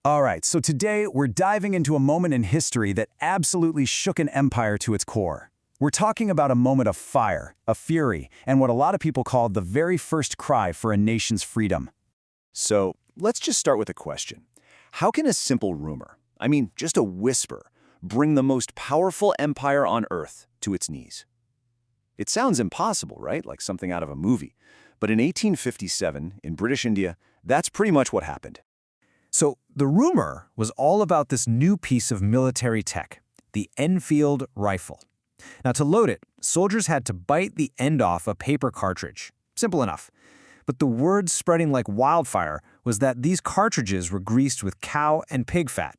All right, so today we're diving into a moment in history that absolutely shook an empire to its core. We're talking about a moment of fire, of fury, and what a lot of people call the very first cry for a nation's freedom. So let's just start with a question. How can a simple rumor, I mean just a whisper, bring the most powerful empire on earth to its knees? It sounds impossible, right? Like something out of a movie. But in 1857, in British India, that's pretty much what happened. So the rumor was all about this new piece of military tech, the Enfield rifle. Now to load it, soldiers had to bite the end off a paper cartridge. Simple enough. But the word spreading like wildfire was that these cartridges were greased with cow and pig fat.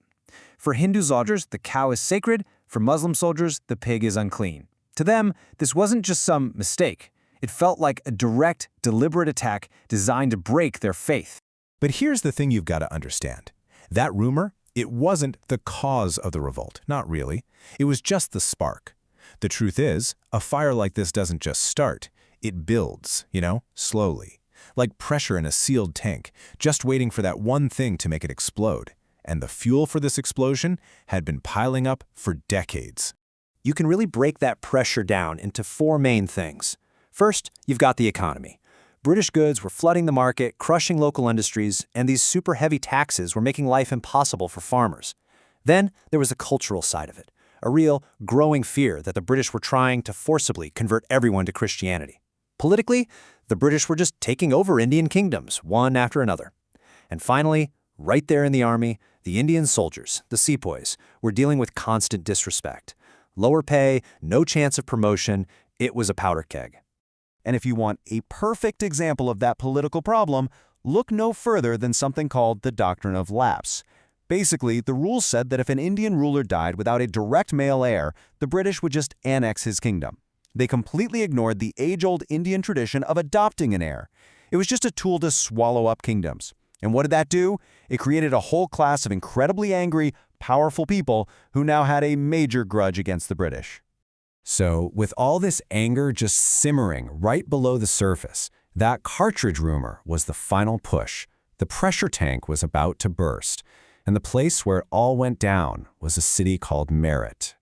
For Hindu soldiers, the cow is sacred. For Muslim soldiers, the pig is unclean. To them, this wasn't just some mistake. It felt like a direct, deliberate attack designed to break their faith. But here's the thing you've got to understand. That rumor, it wasn't the cause of the revolt, not really. It was just the spark. The truth is, a fire like this doesn't just start. It builds, slowly. Like pressure in a sealed tank, just waiting for that one thing to make it explode. And the fuel for this explosion had been piling up for decades. You can really break that pressure down into four main things. First, you've got the economy. British goods were flooding the market, crushing local industries, and these super heavy taxes were making life impossible for farmers. Then there was the cultural side of it, a real, growing fear that the British were trying to forcibly convert everyone to Christianity. Politically, the British were just taking over Indian kingdoms, one after another. And finally, right there in the army, the Indian soldiers, the sepoys, were dealing with constant disrespect. Lower pay, no chance of promotion, it was a powder keg. And if you want a perfect example of that political problem, look no further than something called the doctrine of lapse. Basically, the rule said that if an Indian ruler died without a direct male heir, the British would just annex his kingdom. They completely ignored the age-old Indian tradition of adopting an heir. It was just a tool to swallow up kingdoms. And what did that do? It created a whole class of incredibly angry, powerful people who now had a major grudge against the British. So, with all this anger just simmering right below the surface, that cartridge rumor was the final push. The pressure tank was about to burst, and the place where it all went down was a city called Meerut.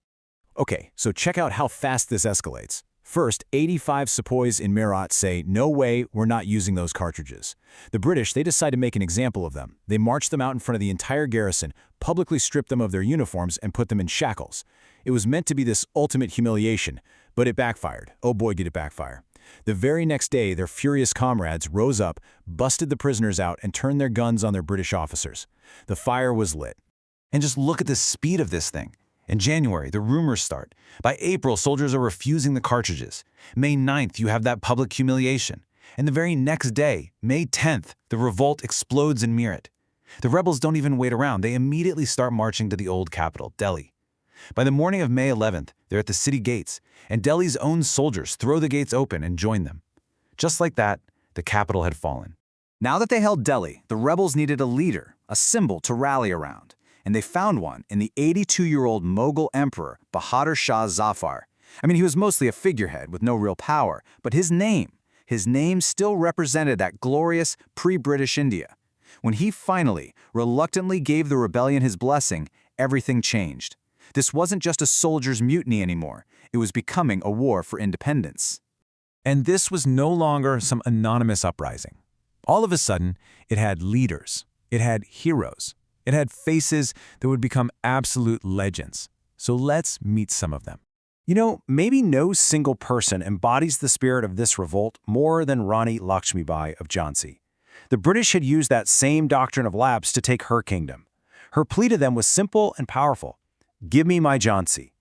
Okay, so check out how fast this escalates. First, 85 sepoys in Meerut say, no way, we're not using those cartridges. The British, they decide to make an example of them. They march them out in front of the entire garrison, publicly strip them of their uniforms, and put them in shackles. It was meant to be this ultimate humiliation, but it backfired. Oh boy, did it backfire. The very next day, their furious comrades rose up, busted the prisoners out, and turned their guns on their British officers. The fire was lit. And just look at the speed of this thing. In January, the rumors start. By April, soldiers are refusing the cartridges. May 9th, you have that public humiliation. And the very next day, May 10th, the revolt explodes in Meerut. The rebels don't even wait around. They immediately start marching to the old capital, Delhi. By the morning of May 11th, they're at the city gates, and Delhi's own soldiers throw the gates open and join them. Just like that, the capital had fallen. Now that they held Delhi, the rebels needed a leader, a symbol to rally around. And they found one in the 82-year-old Mughal emperor, Bahadur Shah Zafar. I mean, he was mostly a figurehead with no real power, but his name still represented that glorious pre-British India. When he finally, reluctantly gave the rebellion his blessing, everything changed. This wasn't just a soldier's mutiny anymore. It was becoming a war for independence. And this was no longer some anonymous uprising. All of a sudden, it had leaders. It had heroes. It had faces that would become absolute legends. So let's meet some of them. Maybe no single person embodies the spirit of this revolt more than Rani Lakshmibai of Jhansi. The British had used that same doctrine of lapse to take her kingdom. Her plea to them was simple and powerful. Give me my Jhansi.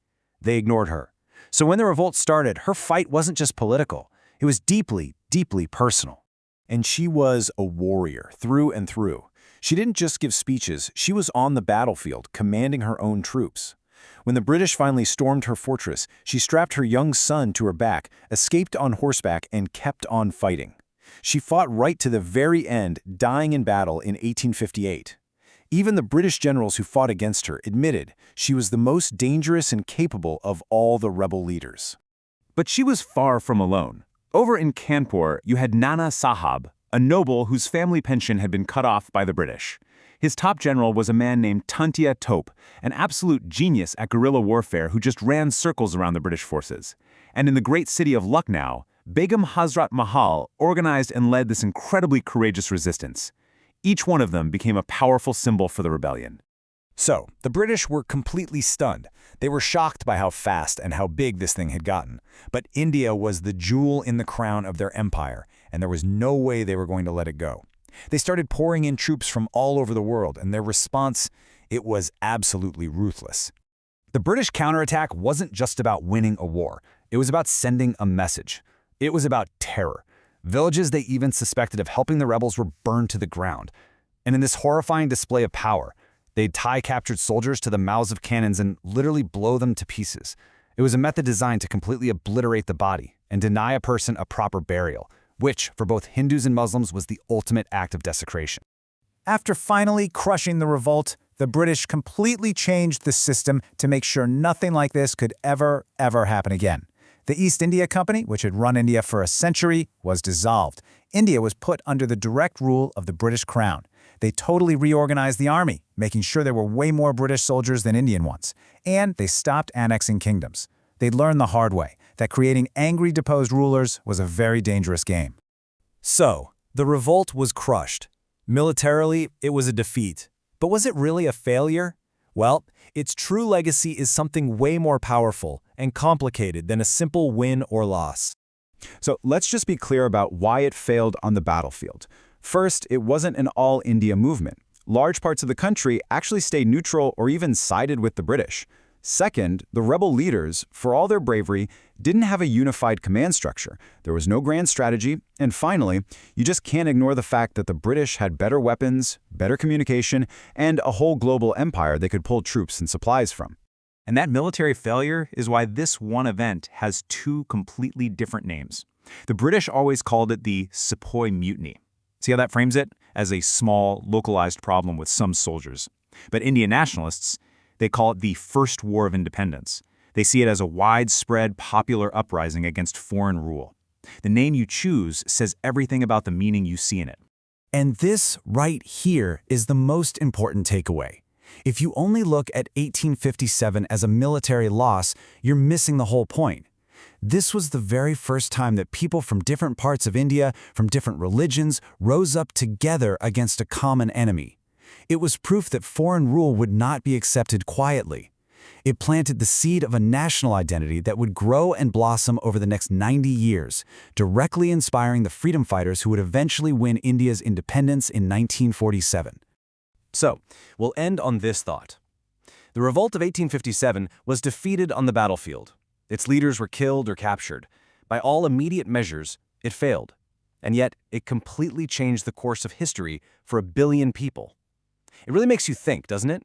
They ignored her. So when the revolt started, her fight wasn't just political. It was deeply, deeply personal. And she was a warrior through and through. She didn't just give speeches, she was on the battlefield, commanding her own troops. When the British finally stormed her fortress, she strapped her young son to her back, escaped on horseback, and kept on fighting. She fought right to the very end, dying in battle in 1858. Even the British generals who fought against her admitted she was the most dangerous and capable of all the rebel leaders. But she was far from alone. Over in Kanpur, you had Nana Sahab, a noble whose family pension had been cut off by the British. His top general was a man named Tantia Tope, an absolute genius at guerrilla warfare who just ran circles around the British forces. And in the great city of Lucknow, Begum Hazrat Mahal organized and led this incredibly courageous resistance. Each one of them became a powerful symbol for the rebellion. So, the British were completely stunned. They were shocked by how fast and how big this thing had gotten. But India was the jewel in the crown of their empire, and there was no way they were going to let it go. They started pouring in troops from all over the world, and their response, it was absolutely ruthless. The British counterattack wasn't just about winning a war. It was about sending a message. It was about terror. Villages they even suspected of helping the rebels were burned to the ground. And in this horrifying display of power, they'd tie captured soldiers to the mouths of cannons and literally blow them to pieces. It was a method designed to completely obliterate the body and deny a person a proper burial, which, for both Hindus and Muslims, was the ultimate act of desecration. After finally crushing the revolt, the British completely changed the system to make sure nothing like this could ever happen again. The East India Company, which had run India for a century, was dissolved. India was put under the direct rule of the British Crown. They totally reorganized the army, making sure there were way more British soldiers than Indian ones. And they stopped annexing kingdoms. They'd learned the hard way that creating angry deposed rulers was a very dangerous game. So, the revolt was crushed. Militarily, it was a defeat. But was it really a failure? Well, its true legacy is something way more powerful and complicated than a simple win or loss. So let's just be clear about why it failed on the battlefield. First, it wasn't an all-India movement. Large parts of the country actually stayed neutral or even sided with the British. Second, the rebel leaders, for all their bravery, didn't have a unified command structure. There was no grand strategy. And finally, you just can't ignore the fact that the British had better weapons, better communication, and a whole global empire they could pull troops and supplies from. And that military failure is why this one event has two completely different names. The British always called it the Sepoy Mutiny. See how that frames it? As a small, localized problem with some soldiers. But Indian nationalists, they call it the First War of Independence. They see it as a widespread popular uprising against foreign rule. The name you choose says everything about the meaning you see in it. And this right here is the most important takeaway. If you only look at 1857 as a military loss, you're missing the whole point. This was the very first time that people from different parts of India, from different religions, rose up together against a common enemy. It was proof that foreign rule would not be accepted quietly. It planted the seed of a national identity that would grow and blossom over the next 90 years, directly inspiring the freedom fighters who would eventually win India's independence in 1947. So, we'll end on this thought. The revolt of 1857 was defeated on the battlefield. Its leaders were killed or captured. By all immediate measures, it failed. And yet, it completely changed the course of history for 1 billion people. It really makes you think, doesn't it?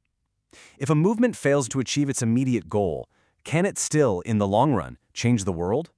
If a movement fails to achieve its immediate goal, can it still, in the long run, change the world?